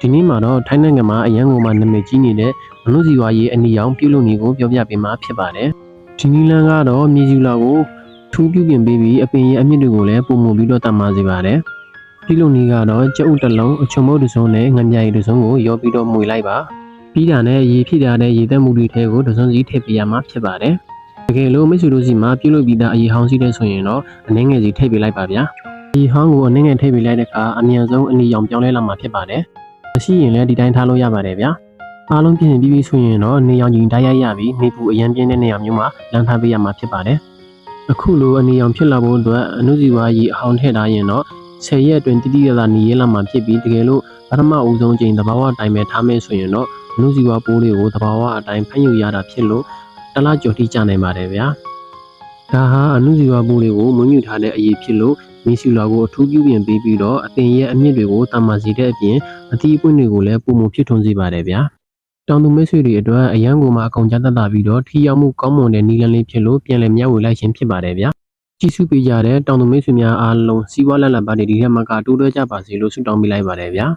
ဒီနေ့မှာတော့ထိုင်းနိုင်ငံမှာအရန်ကုန်မှာနာမည်ကြီးနေတဲ့မနုစီဝါရေးအနီရောင်ပြုလုပ်နေကိုပြောပြပေးမှာဖြစ်ပါတယ်။ဒီနီလန်ကတော့မြေစီလာကိုထူးပြုပြင်ပေးပြီးအပင်ရဲ့အမြင့်တွေကိုလည်းပုံမှုပြီးတော့တတ်မှစေပါတယ်။ပြုလုပ်နေကတော့ကြက်ဥတစ်လုံးအချုံမုတ်တစ်စုံနဲ့ငမြရည်တစ်စုံကိုရောပြီးတော့မှွေလိုက်ပါ။ပြီးတာနဲ့ရေဖြစ်ထားတဲ့ရေသက်မှုတွေထဲကိုတစ်စုံစီထည့်ပေးရမှာဖြစ်ပါတယ်။တကယ်လို့မိတ်ဆွေတို့စီမှာပြုလုပ်ပြီးသားအရေဟောင်းစီတဲ့ဆိုရင်တော့အနှဲငယ်စီထည့်ပေးလိုက်ပါဗျာ။ဒီဟောင်းကိုအနှဲငယ်ထည့်ပေးလိုက်တဲ့အခါအမြန်ဆုံးအနီရောင်ပြောင်းလဲလာမှာဖြစ်ပါတယ်။မရှိရင်လည်းဒီတိုင်းထားလို့ရပါတယ်ဗျာအားလုံးပြင်ပြီးဆိုရင်တော့နေရောင်ကြီးဓာတ်ရိုက်ရပြီးနေပူအရန်ပြင်းတဲ့နေရာမျိုးမှာလမ်းထားပေးရမှာဖြစ်ပါတယ်အခုလိုအနေရောင်ဖြစ်လာဖို့အတွက်အနုစီဝါကြီးအဟောင်းထည့်ထားရင်တော့10ရက်အတွင်းတိတိကျကျနေရလာမှာဖြစ်ပြီးတကယ်လို့ပထမဦးဆုံးချိန်သဘာဝအတိုင်းပဲထားမယ်ဆိုရင်တော့အနုစီဝါပိုးတွေကိုသဘာဝအတိုင်းဖမ်းယူရတာဖြစ်လို့တစ်လကျော်ထိကြာနိုင်ပါတယ်ဗျာဒါဟာအနုစီဝါပိုးတွေကိုမွေးမြူထားတဲ့အရေးဖြစ်လို့မင်းစီလာကိုအထူးပြုပြင်ပေးပြီးတော့အပင်ရဲ့အမြင့်တွေကိုတာမာစီတဲ့အပြင်အသီးအပွင့်တွေကိုလည်းပုံမှုဖြစ်ထွန်းစေပါတယ်ဗျာတောင်သူမိတ်ဆွေတွေအတွက်အရန်ကိုမှအကောင်ကြတတ်တာပြီးတော့ထိရောက်မှုကောင်းမွန်တဲ့နီလန်လေးဖြစ်လို့ပြန်လည်မျှဝေလိုက်ခြင်းဖြစ်ပါတယ်ဗျာကြည့်စုပေးကြတဲ့တောင်သူမိတ်ဆွေများအားလုံးစီးပွားလတ်လတ်ပါတီဒီထက်မကတိုးတွဲကြပါစေလို့ဆုတောင်းပေးလိုက်ပါတယ်ဗျာ